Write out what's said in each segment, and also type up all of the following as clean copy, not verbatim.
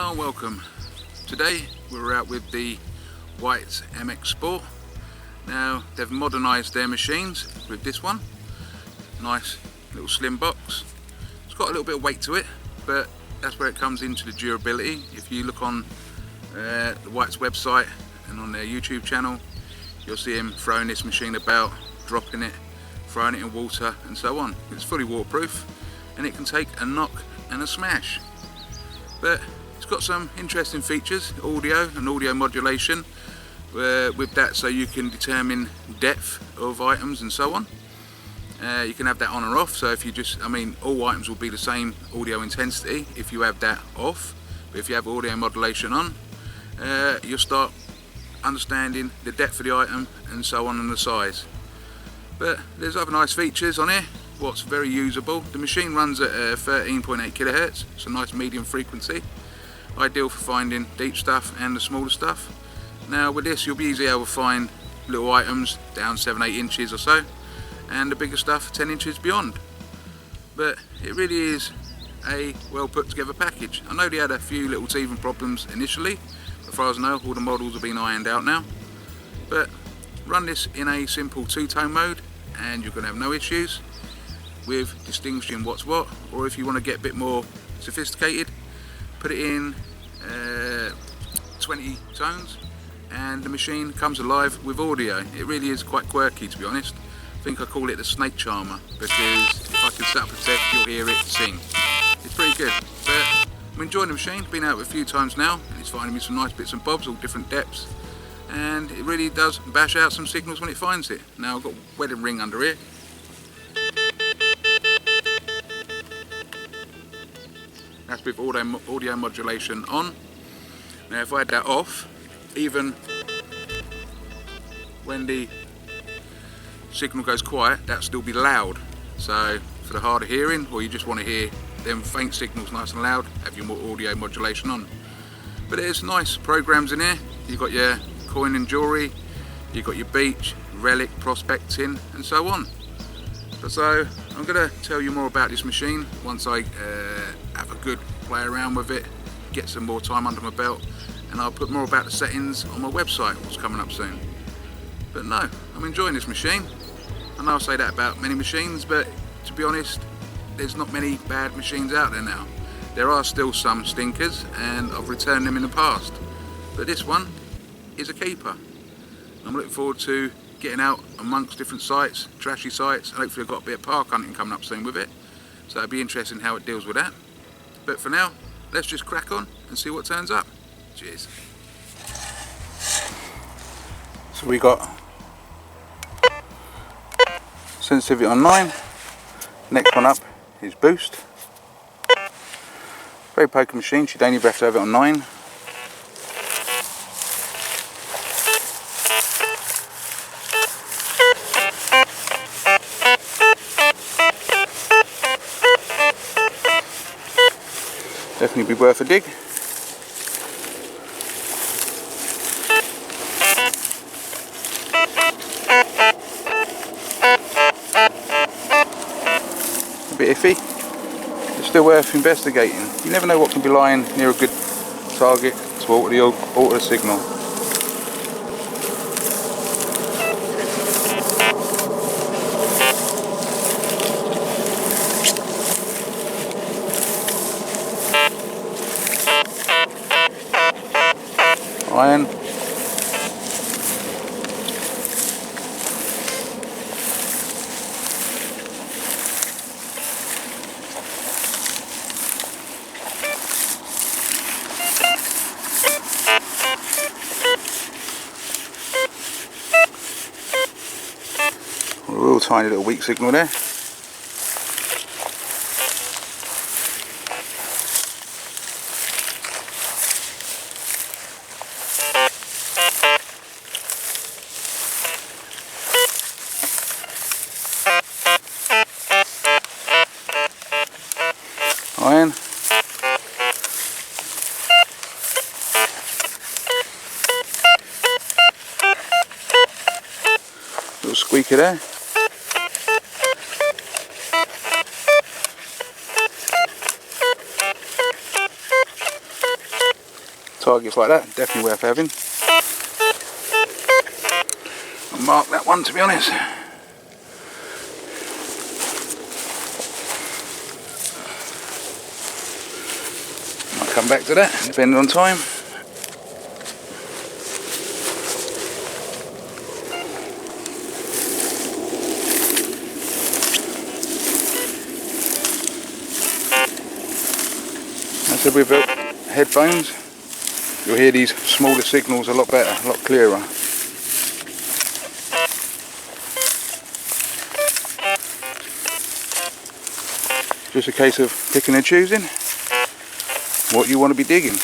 Hello and welcome. Today we're out with the Whites MXSport. Now they've modernised their machines with this one. Nice little slim box. It's got a little bit of weight to it, but that's where it comes into the durability. If you look on the Whites website and on their YouTube channel, you'll see him throwing this machine about, dropping it, throwing it in water and so on. It's fully waterproof and it can take a knock and a smash. But it's got some interesting features, audio and audio modulation with that, so you can determine depth of items and so on. You can have that on or off, so if you just, all items will be the same audio intensity if you have that off, but if you have audio modulation on, you'll start understanding the depth of the item and so on, and the size. But there's other nice features on here. What's very usable, the machine runs at 13.8 kilohertz, so nice medium frequency, ideal for finding deep stuff and the smaller stuff. Now with this you'll be easily able to find little items down 7-8 inches or so, and the bigger stuff 10 inches beyond. But it really is a well put together package. I know they had a few little teething problems initially, but as far as I know all the models have been ironed out now. But run this in a simple two-tone mode and you're going to have no issues with distinguishing what's what. Or if you want to get a bit more sophisticated, put it in 20 tones and the machine comes alive with audio. It really is quite quirky, to be honest. I think I call it the snake charmer, because if I can set up a test you'll hear it sing. It's pretty good. But I'm enjoying the machine, been out with a few times now and it's finding me some nice bits and bobs, all different depths, and it really does bash out some signals when it finds it. Now I've got a wedding ring under here. That's with audio modulation on. Now if I had that off, even when the signal goes quiet, that'll still be loud. So for the harder hearing, or you just want to hear them faint signals nice and loud, have your audio modulation on. But there's nice programs in here. You've got your coin and jewellery, you've got your beach, relic, prospecting and so on. So I'm going to tell you more about this machine once I have a good play around with it, get some more time under my belt, and I'll put more about the settings on my website, what's coming up soon. But no, I'm enjoying this machine. I know I say that about many machines, but to be honest, there's not many bad machines out there now. There are still some stinkers and I've returned them in the past, but this one is a keeper. I'm looking forward to getting out amongst different sites, trashy sites, and hopefully I've got a bit of park hunting coming up soon with it, so it'll be interesting how it deals with that. But for now, let's just crack on and see what turns up. Cheers. So we got sensitivity on 9, next one up is boost. Very poker machine, you don't even have to have it on 9. Definitely be worth a dig. A bit iffy. It's still worth investigating. You never know what can be lying near a good target to alter the signal. Iron. A real tiny little weak signal there. Iron. Little squeaker there. targets like that, definitely worth having. I'll mark that one, to be honest. I'll come back to that, depending on time. As I said, with headphones, you'll hear these smaller signals a lot better, a lot clearer. Just a case of picking and choosing what you want to be digging.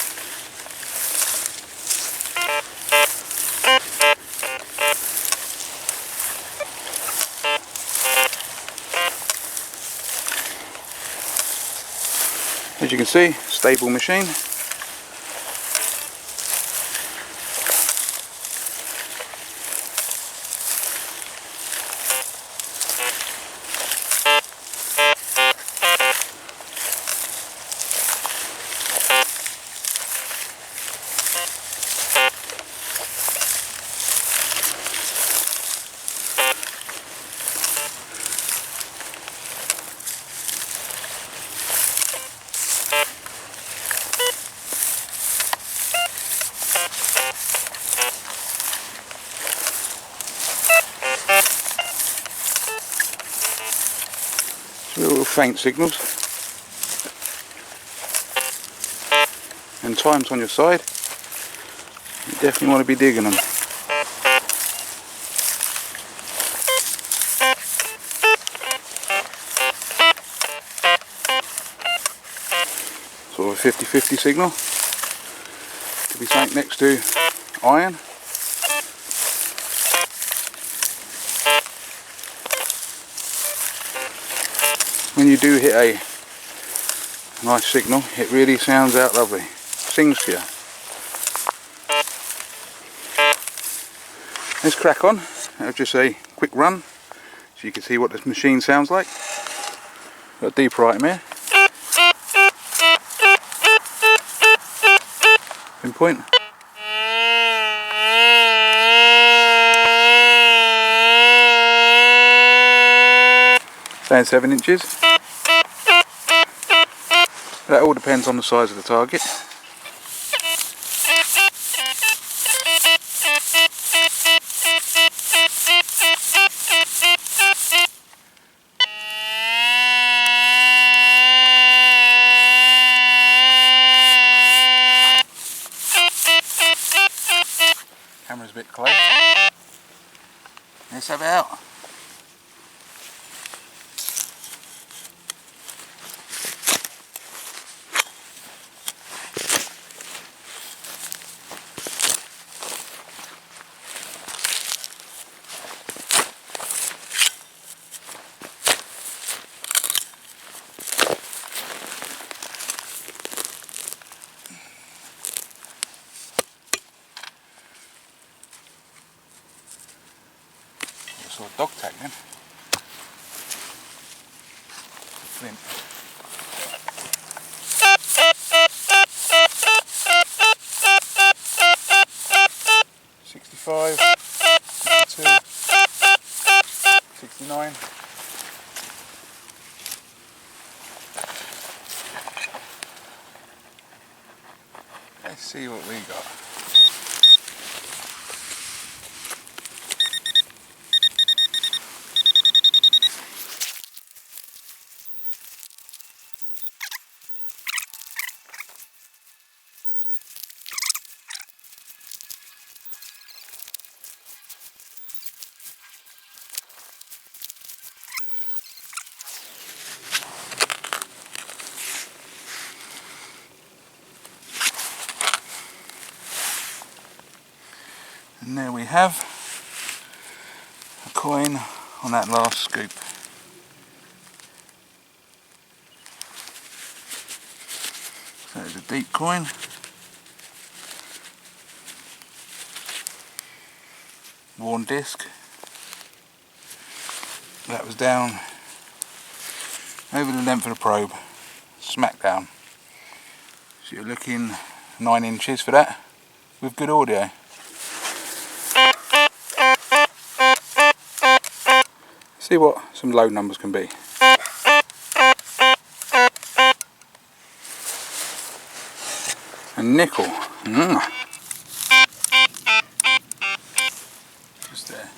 As you can see, stable machine. Little faint signals, and time's on your side. You definitely want to be digging them. Sort of a 50-50 signal. Could be something next to iron. When you do hit a nice signal, it really sounds out lovely. Sings to you. Let's crack on. That'll just a quick run so you can see what this machine sounds like. Got a deeper item here. Pinpoint. Saying 7 inches. That all depends on the size of the target. Camera's a bit close. Let's have it out. Sort of dog tag then. Flint. $65, $62, $69. Let's see what we got. And there we have a coin on that last scoop. So it's a deep coin. Worn disc. That was down over the length of the probe. Smack down. So you're looking 9 inches for that, with good audio. See what some low numbers can be. And nickel. Just there.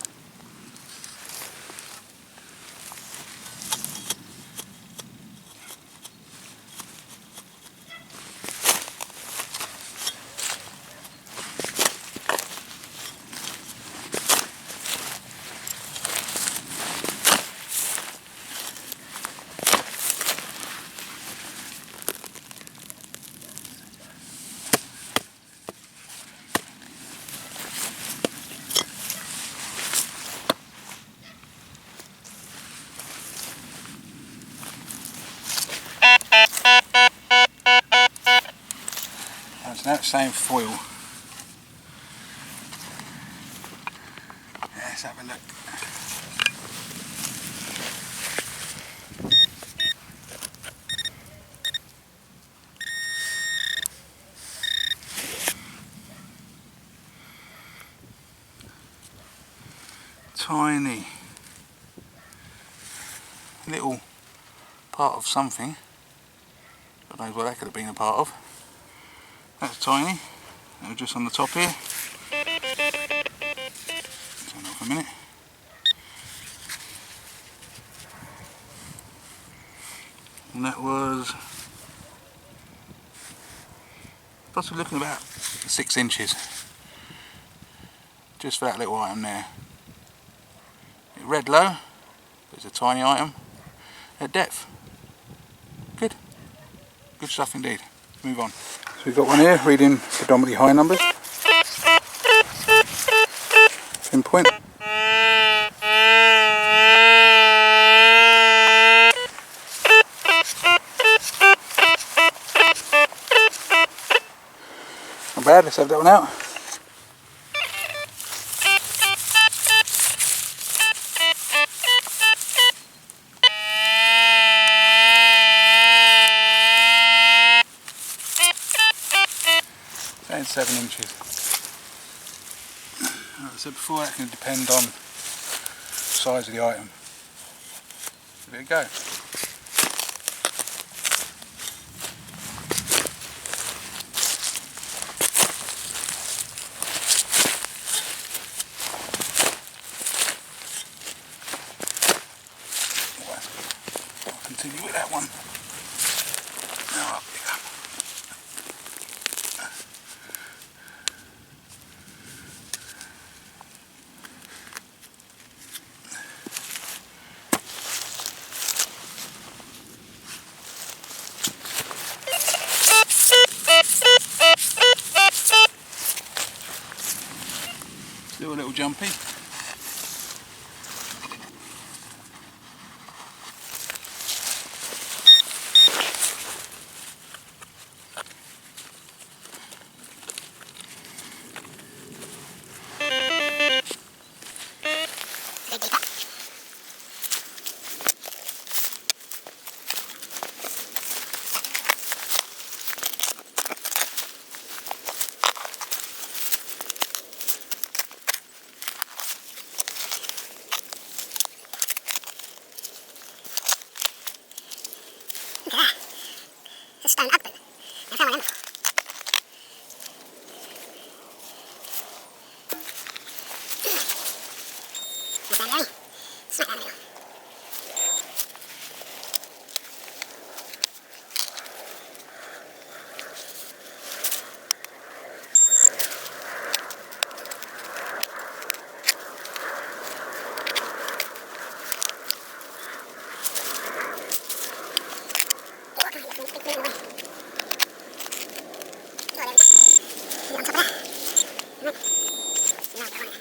That's that same foil. Let's have a look. Tiny little part of something. I don't know what that could have been a part of. That's tiny. That was just on the top here. Turn off a minute. And that was possibly looking about 6 inches. Just for that little item there. It read low, but it's a tiny item at depth. Good. Good stuff indeed. Move on. So we've got one here reading predominantly high numbers. Pinpoint. Not bad, let's have that one out. And 7 inches. Like I said before, that can depend on the size of the item. Give it a go. I'll continue with that one. Now I'll pick up. Do a little jumpy. It's a stone ugly. I found one before. What's that, Gary? Smack that in the middle.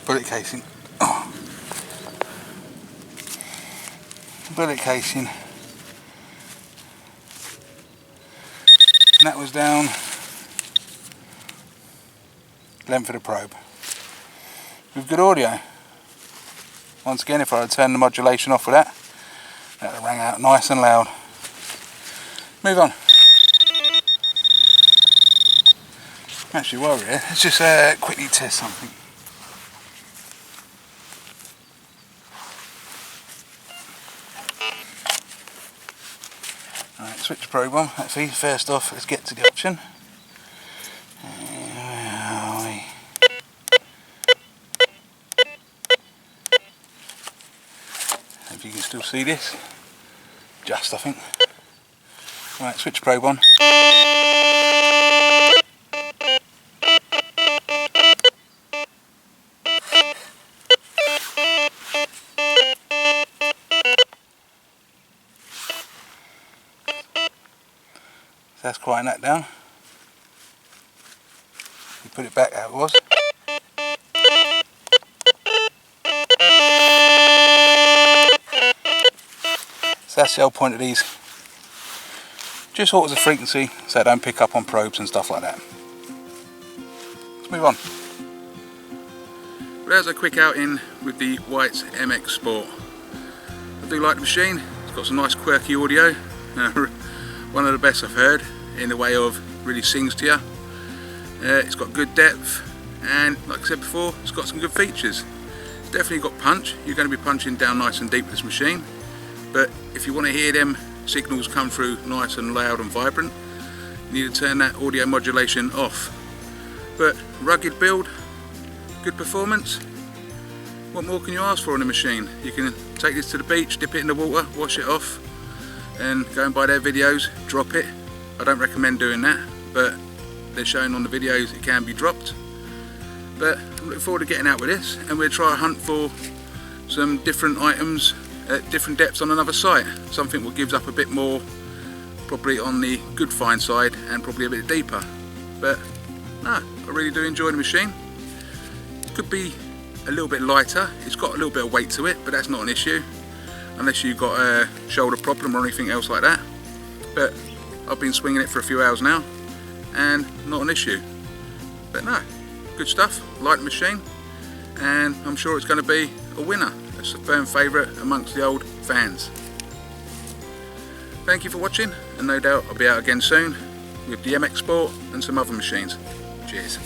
Bullet casing. Oh. Bullet casing And that was down length of the probe. With good audio. Once again, if I had turned the modulation off with that, that would have rang out nice and loud. Move on. Actually, while we're here, let's just quickly test something. Alright, switch the probe on. Actually, first off, let's get to the option. If you can still see this, just I think. Right, switch probe on. So that's quieting that down. You put it back how it was. So that's the whole point of these. Just alters the frequency so they don't pick up on probes and stuff like that. Let's move on. Well, there's a quick outing with the Whites MXSport. I do like the machine. It's got some nice quirky audio. One of the best I've heard in the way of really sings to you. It's got good depth and like I said before, it's got some good features. It's definitely got punch. You're going to be punching down nice and deep with this machine. But if you want to hear them signals come through nice and loud and vibrant, you need to turn that audio modulation off. But rugged build, good performance, what more can you ask for in a machine? You can take this to the beach, dip it in the water, wash it off, and go and buy their videos, drop it. I don't recommend doing that, but they're showing on the videos it can be dropped. But I'm looking forward to getting out with this, and we'll try a hunt for some different items at different depths on another site. Something that gives up a bit more, probably on the good find side, and probably a bit deeper. But no, I really do enjoy the machine. It could be a little bit lighter. It's got a little bit of weight to it, but that's not an issue unless you've got a shoulder problem or anything else like that. But I've been swinging it for a few hours now and not an issue. But no, good stuff, like the machine, and I'm sure it's going to be a winner. It's a firm favourite amongst the old fans. Thank you for watching, and no doubt I'll be out again soon with the MXSport and some other machines. Cheers.